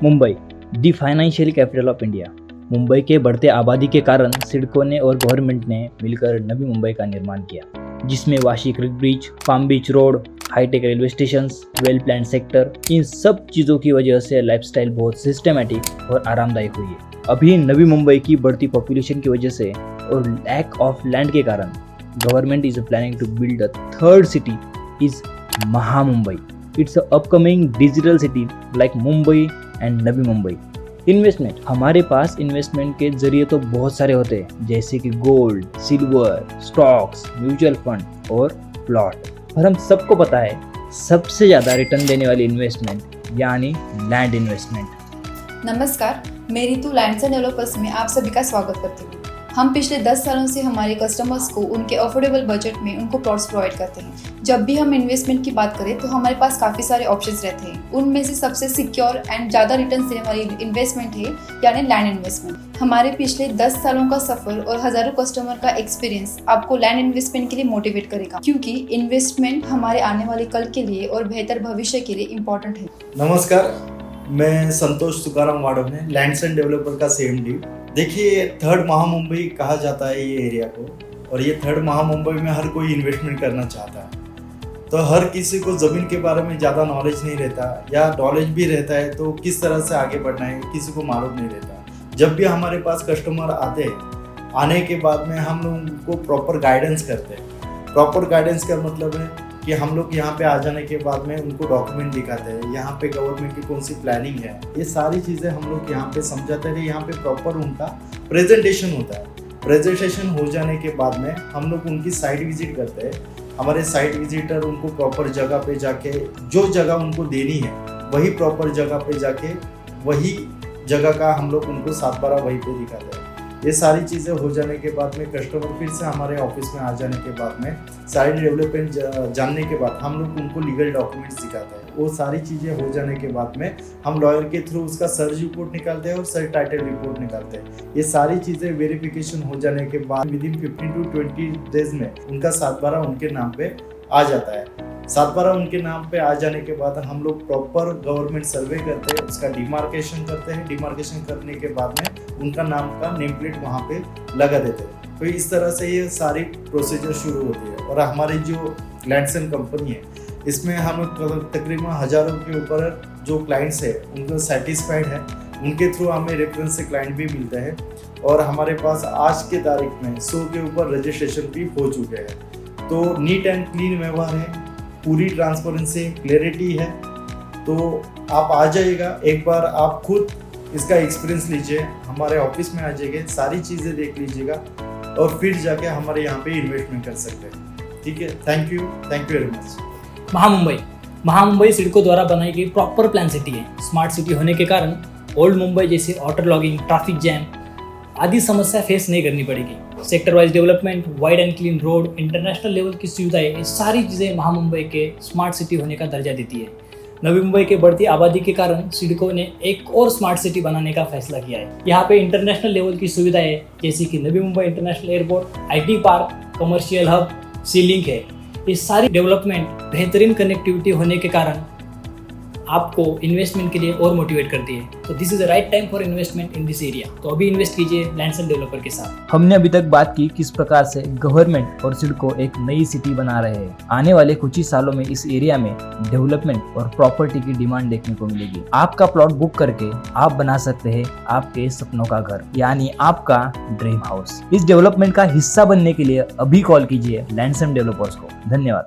Mumbai, the financial capital of India. Mumbai के बढ़ते आबादी के कारण सिडको ने और गवर्नमेंट ने मिलकर नवी मुंबई का निर्माण किया, जिसमें Vashi creek bridge, palm beach road, hi tech railway station, well plan sector, इन सब चीज़ों की वजह से लाइफस्टाइल बहुत सिस्टमेटिक और आरामदायक हुई है। अभी नवी मुंबई की बढ़ती पॉपुलेशन की वजह से और लैक ऑफ लैंड के कारण government is planning to build a third city is Maha Mumbai. It's a upcoming digital city like Mumbai and Navi Mumbai. Investment, हमारे पास इन्वेस्टमेंट के जरिए तो बहुत सारे होते हैं, जैसे कि gold, silver, stocks, mutual fund और प्लॉट। पर हम सबको पता है सबसे ज़्यादा रिटर्न देने वाली इन्वेस्टमेंट यानी लैंड इन्वेस्टमेंट। नमस्कार, मैं रितु लैंड्स एंड डेवलपर्स में आप सभी का स्वागत करती हूँ। हम पिछले 10 सालों से हमारे कस्टमर्स को उनके अफोर्डेबल बजट में उनको प्लॉट्स प्रोवाइड करते हैं। जब भी हम इन्वेस्टमेंट की बात करें तो हमारे पास काफ़ी सारे ऑप्शंस रहते हैं। उनमें से सबसे सिक्योर एंड ज़्यादा रिटर्न देने वाली इन्वेस्टमेंट है यानी लैंड इन्वेस्टमेंट। हमारे पिछले 10 सालों का सफ़र और हज़ारों कस्टमर का एक्सपीरियंस आपको लैंड इन्वेस्टमेंट के लिए मोटिवेट करेगा, क्योंकि इन्वेस्टमेंट हमारे आने वाले कल के लिए और बेहतर भविष्य के लिए इम्पोर्टेंट है। नमस्कार, मैं संतोष तुकाराम वाडव ने लैंड्स एंड डेवलपर का CMD। देखिए, थर्ड महा मुंबई कहा जाता है ये एरिया को, और ये थर्ड महा मुंबई में हर कोई इन्वेस्टमेंट करना चाहता है। तो हर किसी को ज़मीन के बारे में ज़्यादा नॉलेज नहीं रहता, या नॉलेज भी रहता है तो किस तरह से आगे बढ़ना है किसी को मालूम नहीं रहता। जब भी हमारे पास कस्टमर आते हैं, आने के बाद में हम लोग उनको प्रॉपर गाइडेंस करते हैं। प्रॉपर गाइडेंस का मतलब है कि हम लोग यहाँ पे आ जाने के बाद में उनको डॉक्यूमेंट दिखाते हैं, यहाँ पे गवर्नमेंट की कौन सी प्लानिंग है, ये सारी चीज़ें हम लोग यहाँ पे समझाते हैं। यहाँ पे प्रॉपर उनका प्रेजेंटेशन होता है। प्रेजेंटेशन हो जाने के बाद में हम लोग उनकी साइट विजिट करते हैं। हमारे साइट विजिटर उनको प्रॉपर जगह पे जाके जो जगह उनको देनी है वही प्रॉपर जगह पे जाके वही जगह का हम लोग उनको 7/12 वहीं पे दिखाते हैं। ये सारी चीज़ें हो जाने के बाद में कस्टमर फिर से हमारे ऑफिस में आ जाने के बाद में साइट डेवलपमेंट जानने के बाद हम लोग उनको लीगल डॉक्यूमेंट्स दिखाते हैं। वो सारी चीज़ें हो जाने के बाद में हम लॉयर के थ्रू उसका सर्च रिपोर्ट निकालते हैं और सर्च टाइटल रिपोर्ट निकालते हैं। ये सारी चीज़ें वेरिफिकेशन हो जाने के बाद विदिन 15 to 20 डेज में उनका 7/12 उनके नाम पे आ जाता है। 7/12 उनके नाम पे आ जाने के बाद हम लोग प्रॉपर गवर्नमेंट सर्वे करते हैं, उसका डिमार्केशन करते हैं। डिमार्केशन करने के बाद में उनका नाम का नेम प्लेट वहाँ पे लगा देते हैं। तो इस तरह से ये सारी प्रोसीजर शुरू होती है। और हमारी जो लैंड्स एंड कंपनी है, इसमें हम तकरीबन हज़ारों के ऊपर जो क्लाइंट्स है उनको सेटिस्फाइड है। उनके थ्रू हमें रेफरेंस से क्लाइंट भी मिलते हैं, और हमारे पास आज के तारीख में 100 के ऊपर रजिस्ट्रेशन भी हो चुके हैं। तो नीट एंड क्लीन व्यवहार है, पूरी ट्रांसपेरेंसी, क्लैरिटी है। तो आप आ जाइएगा, एक बार आप खुद इसका एक्सपीरियंस लीजिए, हमारे ऑफिस में आ जाइए, सारी चीज़ें देख लीजिएगा और फिर जाके हमारे यहाँ पे इन्वेस्टमेंट कर सकते हैं। ठीक है, thank you very much. Maha Mumbai CIDCO द्वारा बनाई गई प्रॉपर प्लान सिटी है। स्मार्ट सिटी होने के कारण ओल्ड मुंबई जैसे ऑटो लॉगिंग, ट्रैफिक जैम आदि समस्या फेस नहीं करनी पड़ेगी। Sector wise development, wide and clean road, international level की सुविधाएं, ये सारी चीज़ें महामुंबई के स्मार्ट सिटी होने का दर्जा देती है। नवी मुंबई के बढ़ती आबादी के कारण सिडको ने एक और स्मार्ट सिटी बनाने का फैसला किया है। यहाँ पे इंटरनेशनल लेवल की सुविधाएं जैसे कि Navi Mumbai international airport, IT park, commercial hub, sea link है। ये सारी डेवलपमेंट बेहतरीन कनेक्टिविटी होने के कारण आपको इन्वेस्टमेंट के लिए और मोटिवेट करती है। तो this is the right time for investment in this area. तो अभी इन्वेस्ट कीजिए लैंड्स एंड डेवलपर के साथ। हमने अभी तक बात की किस प्रकार से गवर्नमेंट और सिडको एक नई सिटी बना रहे हैं। आने वाले कुछ ही सालों में इस एरिया में डेवलपमेंट और प्रॉपर्टी की डिमांड देखने को मिलेगी। आपका प्लॉट बुक करके आप बना सकते हैं आपके सपनों का घर, यानी आपका ड्रीम हाउस। इस डेवलपमेंट का हिस्सा बनने के लिए अभी कॉल कीजिए लैंड्स एंड डेवलपर्स को। धन्यवाद।